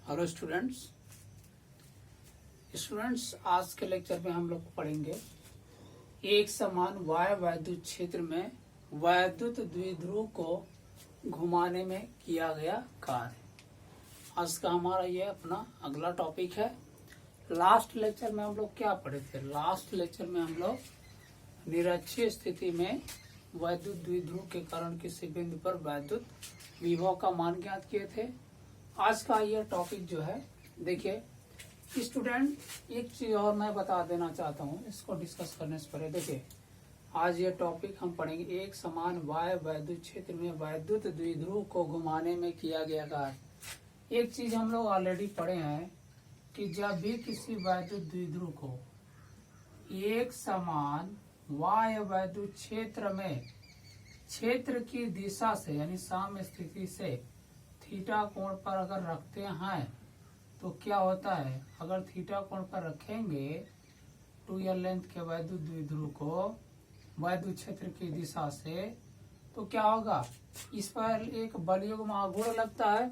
Hello students आज के lecture में हम लोग पढ़ेंगे एक समान वाय वैद्युत क्षेत्र में वैद्युत द्विध्रुव को घुमाने में किया गया कार्य। आज का हमारा ये अपना अगला टॉपिक है। लास्ट लेक्चर में हम लोग क्या पढ़े थे? लास्ट लेक्चर में हम लोग निरक्षीय स्थिति में वैद्युत द्विध्रुव के कारण किसी बिंदु पर वैद्युत विभव का मान ज्ञात किए थे। आज का यह टॉपिक जो है, देखिए स्टूडेंट, एक चीज और मैं बता देना चाहता हूँ इसको डिस्कस करने से पहले। देखिए आज ये टॉपिक हम पढ़ेंगे एक समान वाय वैद्युत क्षेत्र में वैद्युत द्विध्रुव को घुमाने में किया गया कार्य। एक चीज हम लोग ऑलरेडी पढ़े हैं कि जब भी किसी वैद्युत द्विध्रुव को एक समान वाय वैद्युत क्षेत्र में क्षेत्र की दिशा से यानी साम्य स्थिति से थीटा कोण पर अगर रखते हैं तो क्या होता है? अगर थीटा कोण पर रखेंगे 2l लेंथ के वैद्युत द्विध्रुव को वैद्युत क्षेत्र की दिशा से, तो क्या होगा? इस पर एक बलयुग्म आघूर्ण लगता है।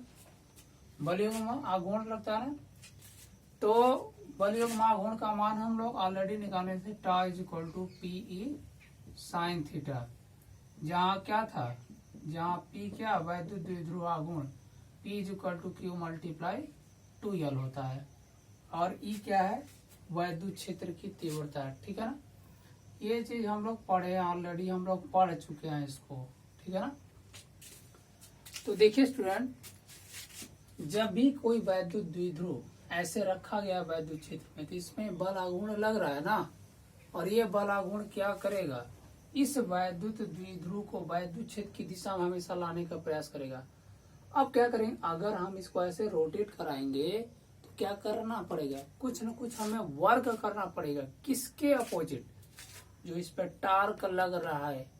बलयुग्म आघूर्ण लगता है ना, तो बलयुग्म आघूर्ण का मान हम लोग ऑलरेडी निकाले थे। Tau is equal to P E sine theta. जहाँ क्या था? जहाँ पी क्या वैद्युत द्विध्रुव आघूर्ण, P is equal to Q multiply 2l होता है, और E क्या है? वैद्युत क्षेत्र की तीव्रता है। ठीक है ना, ये चीज हम लोग पढ़े ऑलरेडी, हम लोग पढ़ चुके हैं इसको। ठीक है ना। तो देखिए स्टूडेंट, जब भी कोई वैद्युत द्विध्रुव ऐसे रखा गया वैद्युत क्षेत्र में, तो इसमें बल आघूर्ण लग रहा है ना, और ये बल आघूर्ण क्या करेगा? इस वैद्युत द्विध्रुव को वैद्युत क्षेत्र की दिशा में हमेशा लाने का प्रयास करेगा। अब क्या करेंगे? अगर हम इसको ऐसे रोटेट कराएंगे तो क्या करना पड़ेगा? कुछ न कुछ हमें वर्क करना पड़ेगा। किसके अपोजिट? जो इस पे टार्क लग रहा है,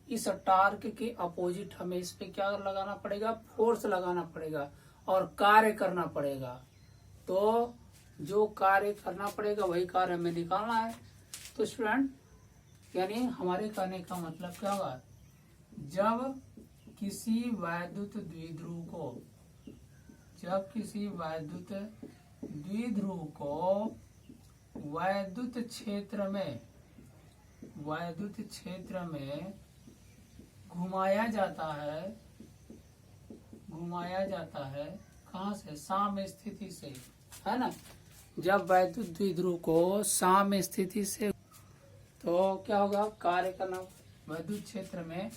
इस टार्क के अपोजिट हमें इस पे क्या लगाना पड़ेगा? फोर्स लगाना पड़ेगा और कार्य करना पड़ेगा। तो जो कार्य करना पड़ेगा वही कार्य हमें निकालना है। तो स्टूडेंट, यानी हमारे कहने का मतलब क्या होगा? जब किसी वैद्युत द्विध्रुव को वैद्युत क्षेत्र में घुमाया जाता है कहाँ से? साम्य स्थिति से, है ना। जब वैद्युत द्विध्रुव को साम्य स्थिति से, तो क्या होगा? कार्य करना वैद्युत क्षेत्र में,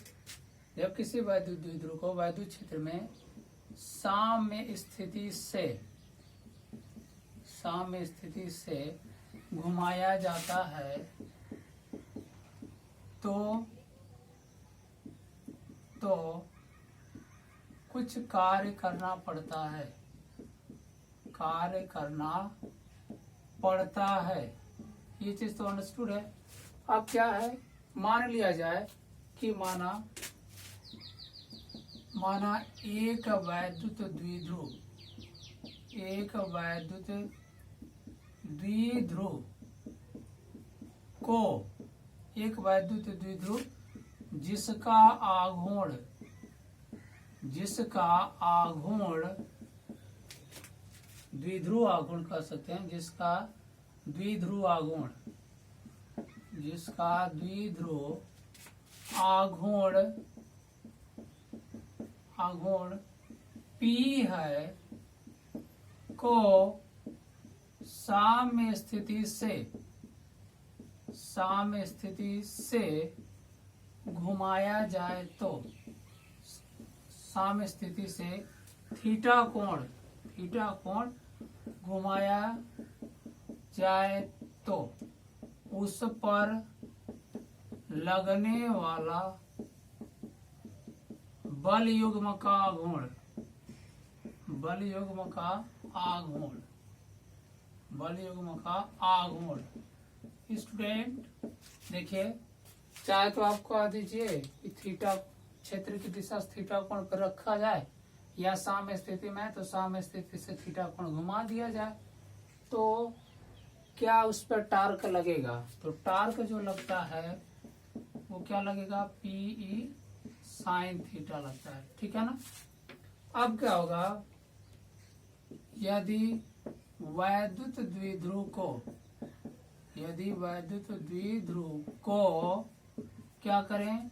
जब किसी वैद्युत द्विध्रुव को वैद्युत क्षेत्र में साम्य स्थिति से घुमाया जाता है तो कुछ कार्य करना पड़ता है। ये चीज तो अंडरस्टूड है। अब क्या है? मान लिया जाए कि माना एक वैद्युत द्विध्रुव जिसका आघूर्ण द्विध्रुव आघूर्ण कह सकते हैं, जिसका द्विध्रुव आघूर्ण P है, को साम्य स्थिति से घुमाया जाए तो, साम्य स्थिति से थीटा कोण घुमाया जाए तो उस पर लगने वाला बल युग्म का आघूर्ण। स्टूडेंट देखिए, चाहे तो आप कह दीजिए कि थीटा क्षेत्र की दिशा थीटा कोण पर रखा जाए, या साम्य स्थिति में तो साम्य स्थिति से थीटा कोण घुमा दिया जाए, तो क्या उस पर टार्क लगेगा? तो टार्क जो लगता है वो क्या लगेगा? पीई साइन थीटा लगता है। ठीक है ना। अब क्या होगा? यदि वैद्युत द्विध्रुव को क्या करें,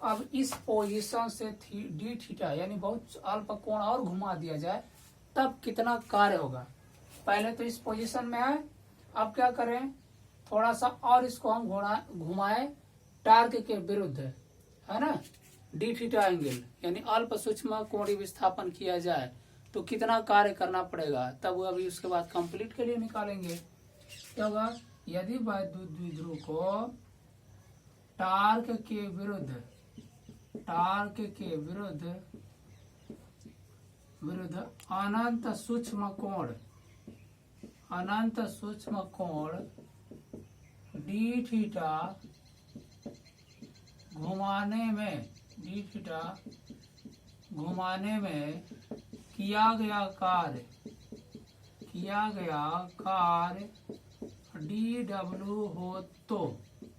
अब इस पोजीशन से डी थीटा यानी बहुत अल्प कोण और घुमा दिया जाए तब कितना कार्य होगा। पहले तो इस पोजीशन में है, अब क्या करें, थोड़ा सा और इसको हम घुमाए टार्क के विरुद्ध, है ना, डी थीटा एंगल यानी अल्प सूक्ष्म कोणीय विस्थापन किया जाए तो कितना कार्य करना पड़ेगा, तब वो अभी उसके बाद कंप्लीट के लिए निकालेंगे। क्या होगा, यदि वैद्युत द्विध्रुव को टार्क के विरुद्ध अनंत सूक्ष्म कोण डी थीटा घुमाने में किया गया कार्य डी डब्ल्यू हो तो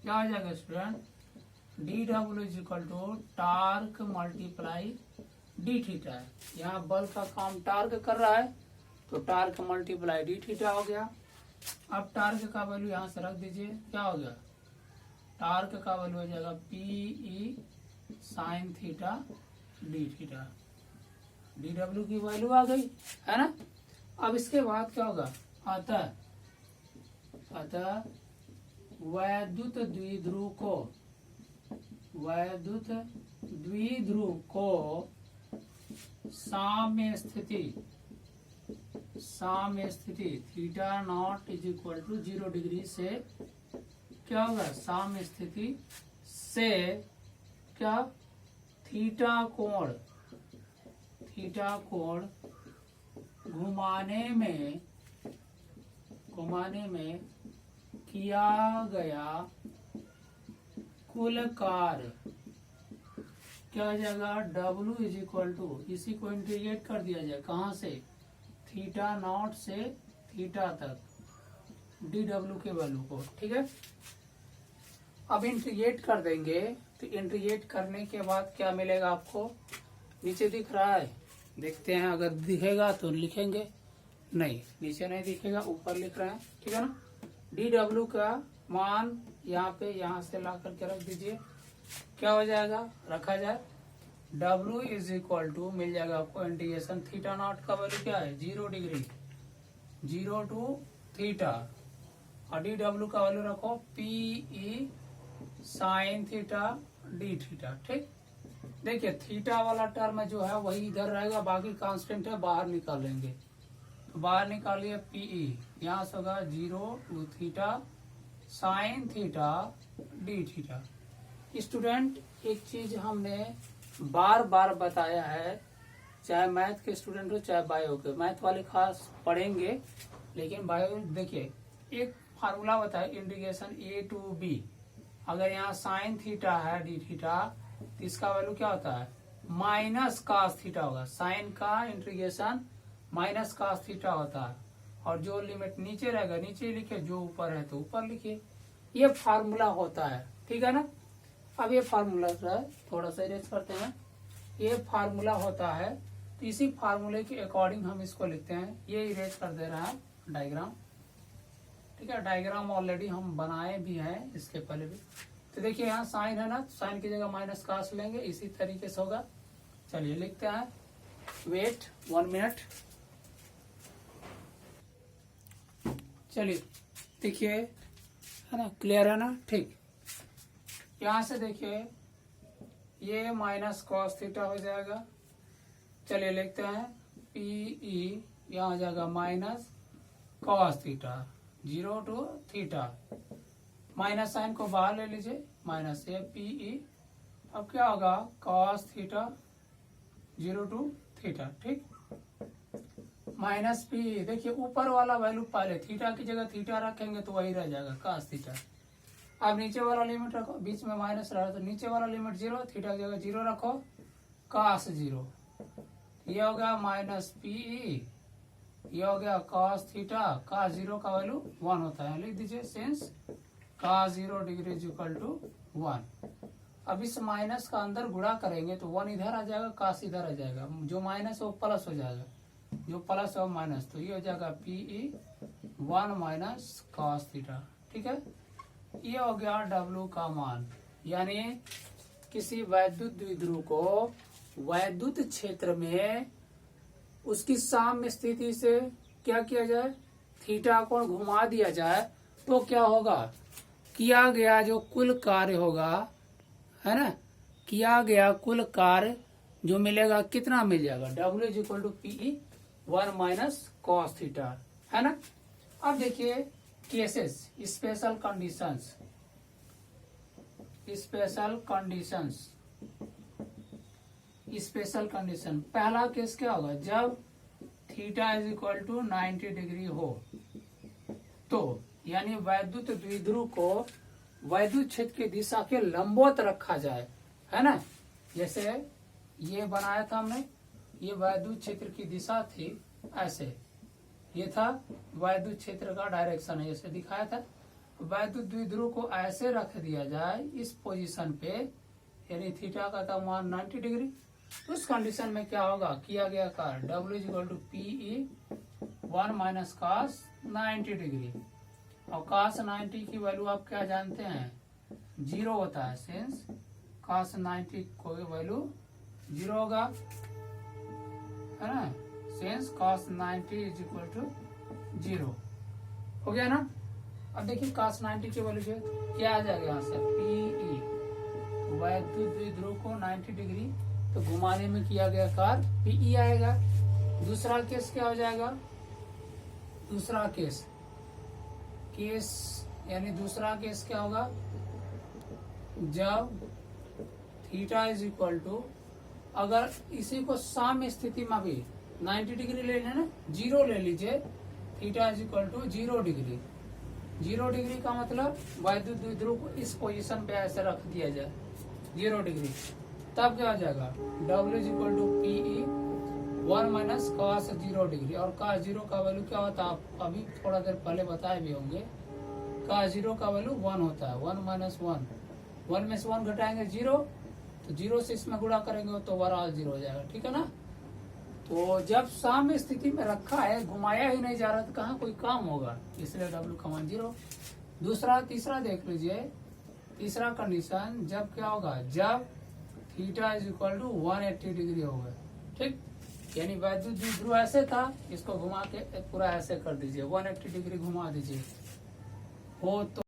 क्या आ जाएगा student, D W is equal to torque multiply D theta है। यहाँ बल का काम टार्क कर रहा है तो टार्क मल्टीप्लाई डी थीटा हो गया। अब टार्क का वैल्यू यहाँ से रख दीजिए, क्या हो गया, टार्क का वैल्यू हो जाएगा P E sine theta D theta, D W की वैल्यू आ गई, है ना। अब इसके बाद क्या होगा, अतः वैद्युत द्विध्रुव को साम्य स्थिति theta naught is equal to 0 degree से क्या होगा, साम्य स्थिति से क्या, थीटा कोण घुमाने में किया गया कुल कार्य क्या हो जाएगा, W इज इक्वल टू, इसी को इंटीग्रेट कर दिया जाए, कहाँ से, थीटा नॉट से थीटा तक डी डब्ल्यू के वैल्यू को, ठीक है। अब इंटीग्रेट कर देंगे तो इंटीग्रेट करने के बाद क्या मिलेगा आपको, नीचे दिख रहा है, देखते हैं, अगर दिखेगा तो लिखेंगे, नहीं नीचे नहीं दिखेगा, ऊपर लिख रहे हैं, ठीक है ना। डी डब्ल्यू का मान यहाँ से ला करके रख दीजिए, क्या हो जाएगा, रखा जाए, W इज इक्वल टू मिल जाएगा आपको इंटीग्रेशन थीटा नॉट का वैल्यू क्या है 0 डिग्री 0 टू थीटा, और डी डब्ल्यू का वैल्यू रखो P E sine theta D theta, ठीक। देखिए थीटा वाला टर्म जो है वही इधर रहेगा, बाकी कांस्टेंट है, बाहर निकाल लेंगे, तो बाहर निकालिए पीई, यहाँ से होगा 0 to theta sine theta D theta. Student एक चीज हमने बार बार बताया है, चाहे मैथ के स्टूडेंट हो चाहे बायो के, मैथ वाले खास पढ़ेंगे, लेकिन बायो देखिए एक फार्मूला बताए, इंटीग्रेशन ए टू बी, अगर यहाँ साइन थीटा है डी थीटा तो इसका वैल्यू क्या होता है, माइनस कास थीटा होगा, साइन का इंटीग्रेशन माइनस कास थीटा होता है, और जो लिमिट नीचे रहेगा नीचे लिखे, जो ऊपर है तो ऊपर लिखिए, ये फार्मूला होता है, ठीक है ना। अब ये फार्मूला थोड़ा सा इरेज करते हैं, ये फार्मूला होता है, तो इसी फार्मूले के अकॉर्डिंग हम इसको लिखते हैं, ये इरेज कर दे रहा है डायग्राम, ठीक है। डायग्राम ऑलरेडी हम बनाए भी हैं इसके पहले भी, तो देखिए यहाँ साइन है ना, साइन की जगह माइनस कास लेंगे, इसी तरीके से होगा। चलिए लिखते हैं, वेट 1 मिनट, चलिए देखिए, है ना, क्लियर है ना, ठीक। यहाँ से देखिए ये माइनस कॉस थीटा हो जाएगा, चलिए लिखते हैं पीई, यहाँ हो जाएगा minus cos theta 0 to theta, minus sine को बाहर ले लीजिए, माइनस ए पीई, अब क्या होगा कॉस थीटा 0 टू थीटा, ठीक, माइनस पी, देखिए ऊपर वाला वैल्यू पहले, थीटा की जगह थीटा रखेंगे तो वही रह जाएगा कॉस थीटा। अब नीचे वाला लिमिट रखो, बीच में माइनस रहा तो नीचे वाला लिमिट 0, थीटा की जगह 0 रखो, कॉस 0, ये हो गया माइनस पीई, ये हो गया कॉस थीटा, कॉस 0 का वैल्यू 1 होता है, लिख दीजिए since cos 0 degree is equal to 1। अब इस माइनस का अंदर गुणा करेंगे तो 1 इधर आ जाएगा, कॉस इधर आ जाएगा, जो माइनस वो प्लस हो जाएगा, जो प्लस और माइनस, तो ये हो जाएगा PE 1 माइनस cos थीटा। ठीक है, ये हो गया W का मान। यानी किसी वैद्युत द्विध्रुव को वैद्युत क्षेत्र में उसकी साम्य स्थिति से क्या किया जाए, थीटा कोण घुमा दिया जाए, तो क्या होगा, किया गया जो कुल कार्य होगा, है ना, किया गया कुल कार्य जो मिलेगा कितना मिल जाएगा, W is equal to PE 1 minus cos theta, है ना। अब देखिए cases, special conditions, special conditions, special condition. पहला केस क्या होगा, जब theta is equal to 90 degree हो, तो यानी वैद्युत द्विध्रुव को वैद्युत क्षेत्र की दिशा के लंबवत रखा जाए, है ना। जैसे ये बनाया था हमने, ये वैद्युत क्षेत्र की दिशा थी, ऐसे ये था वैद्युत क्षेत्र का डायरेक्शन है, जैसे दिखाया था। वैद्युत द्विध्रुव को ऐसे रख दिया जाए इस पोजीशन पे, यानी थीटा का था मान 90 डिग्री। उस कंडीशन में क्या होगा, किया गया कार्य W is equal to PE 1 minus cos 90 degree. और cos 90 की वैल्यू आप क्या जानते हैं, 0 होता है, सिंस cos 90 कोई वैल्यू 0 होगा, है ना, since cos 90 is equal to 0 हो गया ना। अब देखिए cos 90 की वैल्यू जो क्या आ जाएगा यहाँ से, PE वैद्युत द्विध्रुव को 90 डिग्री तो घुमाने में किया गया कार्य PE आएगा। दूसरा केस क्या हो जाएगा, दूसरा केस यानी दूसरा केस क्या होगा, जब थीटा इज इक्वल टू, अगर इसी को साम्य स्थिति में भी 90 डिग्री ले लेना, 0 ले लीजिए, theta is equal to 0 degree. 0 degree का मतलब वैद्युत द्विध्रुव को इस पोजीशन पे ऐसे रख दिया जाए 0 डिग्री, तब क्या हो जाएगा, W is equal to PE 1 minus cos 0 degree. और cos 0 का वैल्यू क्या होता है, आप अभी थोड़ा देर पहले बताए भी होंगे, cos 0 का वैल्यू 1 होता है, 1 माइनस 1, 1 में से 1 घटाएंगे 0, तो 0 से इसमें गुणा करेंगे तो ओवरऑल 0 हो जाएगा। ठीक है ना। तो जब साम्य स्थिति में रखा है, घुमाया ही नहीं जा रहा, तो कहाँ कोई काम होगा, इसलिए W का मान 0। दूसरा, तीसरा देख लीजिए, तीसरा कंडीशन जब क्या होगा, जब theta is equal to 180 degree होगा। ठीक, यानी वैद्युत द्विध्रुव ऐसे था, इसको घुमा के पूरा ऐसे कर दीजिए, 180 डिग्री घुमा दीजिए हो तो